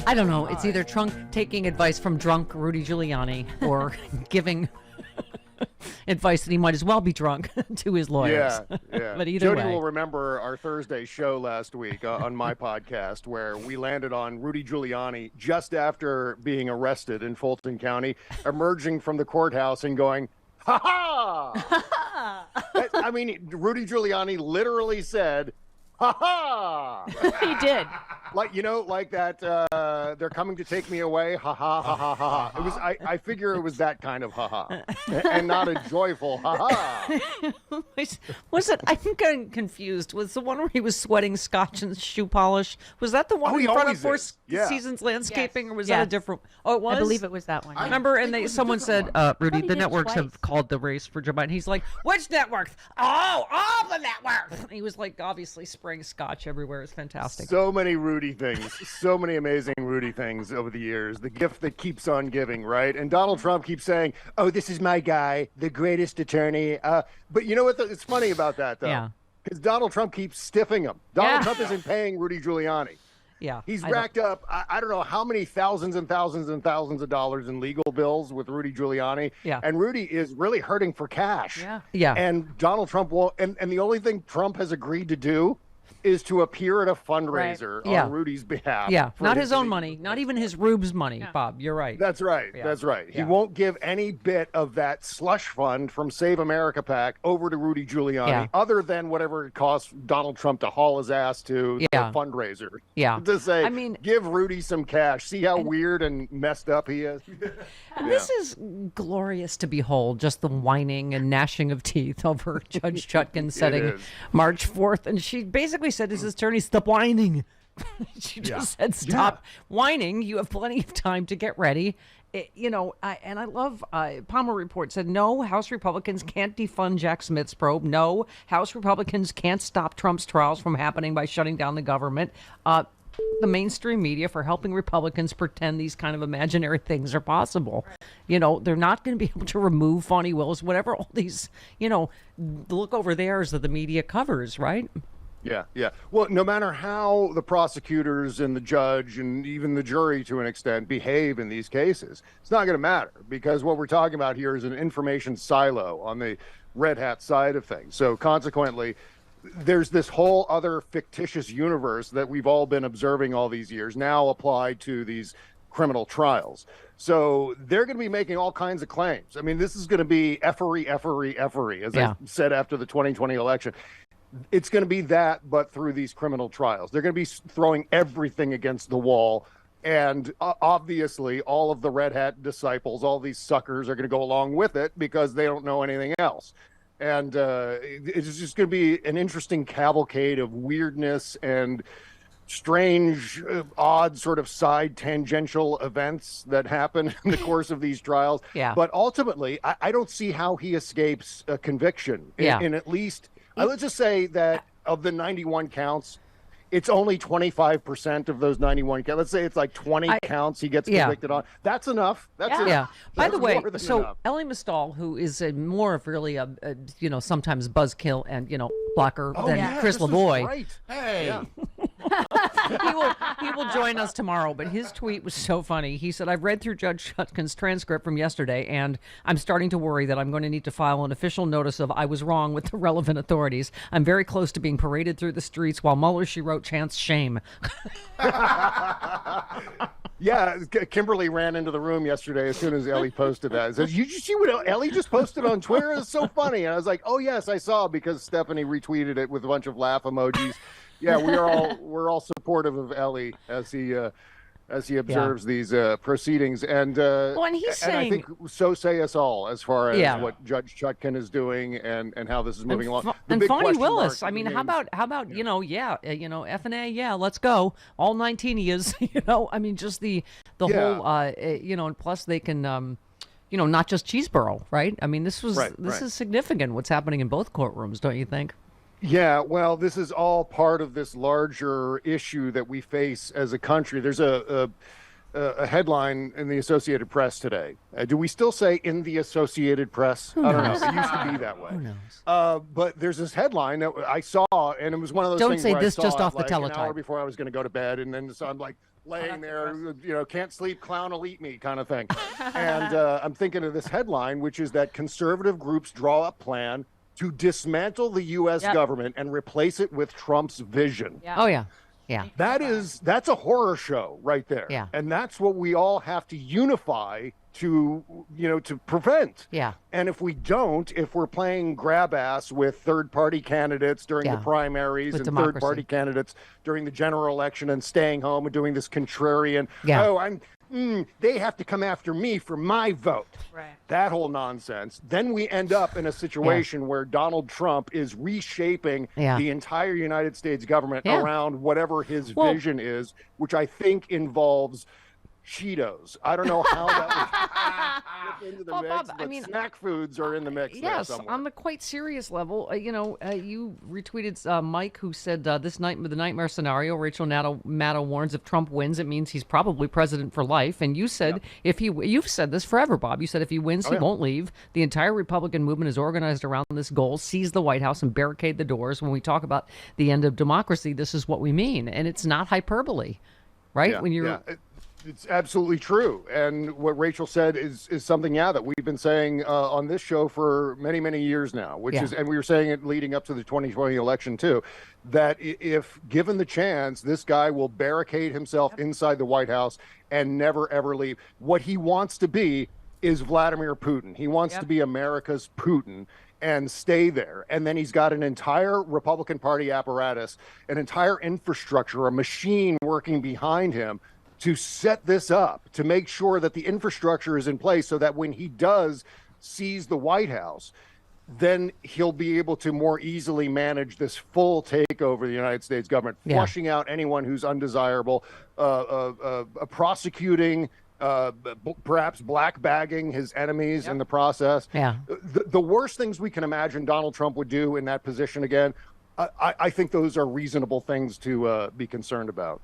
I don't know. It's either Trump taking advice from drunk Rudy Giuliani or giving advice that he might as well be drunk to his lawyers. Yeah. But either Jody way. will remember our Thursday show last week on my podcast where we landed on Rudy Giuliani just after being arrested in Fulton County, emerging from the courthouse and going, "Ha ha!" I mean, Rudy Giuliani literally said, "Ha ha!" He did. Like, like that, they're coming to take me away, ha ha ha ha ha ha. It was, I figure it was that kind of ha ha, and not a joyful ha ha. Was it? I think I'm confused. Was the one where he was sweating scotch and shoe polish? Was that the one in front of Four Seasons Landscaping, or was that a different? Oh, it was. I believe it was that one. I remember, and someone said, "Rudy, the networks have called the race for Joe Biden." He's like, "Which network? Oh, all the networks." He was like, obviously spraying scotch everywhere. It's fantastic. So many Rudy things, so many amazing Rudy things over the years. The gift that keeps on giving, right? And Donald Trump keeps saying, "Oh, this is my guy, the greatest attorney." But you know what? It's funny about that, though. Yeah. Because Donald Trump keeps stiffing him. Donald Trump isn't paying Rudy Giuliani. Yeah. He's racked up, I don't know how many thousands and thousands and thousands of dollars in legal bills with Rudy Giuliani. Yeah. And Rudy is really hurting for cash. Yeah. And Donald Trump won't. And the only thing Trump has agreed to do is to appear at a fundraiser on Rudy's behalf. Yeah, not his own money, not even his Rube's money, Bob. You're right. That's right. Yeah. That's right. Yeah. He won't give any bit of that slush fund from Save America PAC over to Rudy Giuliani, other than whatever it costs Donald Trump to haul his ass to the fundraiser. Yeah. To say, I mean, give Rudy some cash. See how weird and messed up he is? This is glorious to behold, just the whining and gnashing of teeth over Judge Judkins setting March 4th. And she basically said to his attorney, "Stop whining." She just said, "Stop whining. You have plenty of time to get ready." I love Palmer Report said, "No, House Republicans can't defund Jack Smith's probe. No, House Republicans can't stop Trump's trials from happening by shutting down the government. The mainstream media for helping Republicans pretend these kind of imaginary things are possible. They're not going to be able to remove Fonnie Willis, whatever all these, look over theirs that the media covers, right?" Yeah. Well, no matter how the prosecutors and the judge and even the jury, to an extent, behave in these cases, it's not going to matter, because what we're talking about here is an information silo on the red hat side of things. So consequently, there's this whole other fictitious universe that we've all been observing all these years now applied to these criminal trials. So they're going to be making all kinds of claims. I mean, this is going to be effery, as I said after the 2020 election. It's going to be that, but through these criminal trials. They're going to be throwing everything against the wall. And obviously, all of the Red Hat disciples, all these suckers are going to go along with it because they don't know anything else. And it's just going to be an interesting cavalcade of weirdness and strange, odd sort of side tangential events that happen in the course of these trials. Yeah. But ultimately, I don't see how he escapes a conviction in at least... let's just say that of the 91 counts, it's only 25% of those 91 counts. Let's say it's like 20 counts he gets convicted on. That's enough. That's enough. Yeah. By the way, so enough. Ellie Mistal, who is more of really a sometimes buzzkill and, blocker than Chris LaVoy. Right. Hey. Yeah. He will join us tomorrow, but his tweet was so funny. He said, "I've read through Judge Judkins' transcript from yesterday, and I'm starting to worry that I'm going to need to file an official notice of I was wrong with the relevant authorities. I'm very close to being paraded through the streets while Mueller, she wrote, chants shame." Yeah, Kimberly ran into the room yesterday as soon as Ellie posted that. It says, "You see what Ellie just posted on Twitter? It's so funny." And I was like, "Oh yes, I saw," because Stephanie retweeted it with a bunch of laugh emojis. Yeah, we're all supportive of Ellie as he observes these proceedings, and he's saying, I think so say us all as far as what Judge Chutkan is doing and how this is moving along. And Fonnie Willis, I mean, how about F&A, let's go, all 19 of yous, I mean, just the whole, and plus they can, not just Cheeseboro, right? I mean, this is significant what's happening in both courtrooms, don't you think? Yeah, well, this is all part of this larger issue that we face as a country. There's a headline in the Associated Press today. Do we still say in the Associated Press? I don't know. It used to be that way. Who knows? But there's this headline that I saw, and it was one of those Don't things say where this I saw just it off the like an hour teletype. before I was going to go to bed, and then so I'm like, laying there, can't sleep, clown will eat me kind of thing. And I'm thinking of this headline, which is that conservative groups draw up plan to dismantle the U.S. government and replace it with Trump's vision. Yeah. Oh, yeah. Yeah. That's a horror show right there. Yeah. And that's what we all have to unify to prevent. Yeah. And if we don't, if we're playing grab ass with third-party candidates during the primaries and third-party candidates during the general election and staying home and doing this contrarian, they have to come after me for my vote. Right. That whole nonsense. Then we end up in a situation where Donald Trump is reshaping the entire United States government around whatever his vision is, which I think involves Cheetos. I don't know how that would fit into the mix, but snack foods are in the mix there somewhere. On the quite serious level, you retweeted Mike, who said the nightmare scenario. Rachel Maddow warns if Trump wins, it means he's probably president for life. And you said you've said this forever, Bob. You said if he wins, he won't leave. The entire Republican movement is organized around this goal: seize the White House and barricade the doors. When we talk about the end of democracy, this is what we mean, and it's not hyperbole, right? Yeah, when you're It's absolutely true. And what Rachel said is something, that we've been saying on this show for many, many years now, which is, and we were saying it leading up to the 2020 election too, that if given the chance, this guy will barricade himself inside the White House and never, ever leave. What he wants to be is Vladimir Putin. He wants to be America's Putin and stay there. And then he's got an entire Republican Party apparatus, an entire infrastructure, a machine working behind him to set this up, to make sure that the infrastructure is in place so that when he does seize the White House, then he'll be able to more easily manage this full takeover of the United States government, flushing out anyone who's undesirable, prosecuting, perhaps black bagging his enemies in the process. Yeah. The worst things we can imagine Donald Trump would do in that position again, I think those are reasonable things to be concerned about.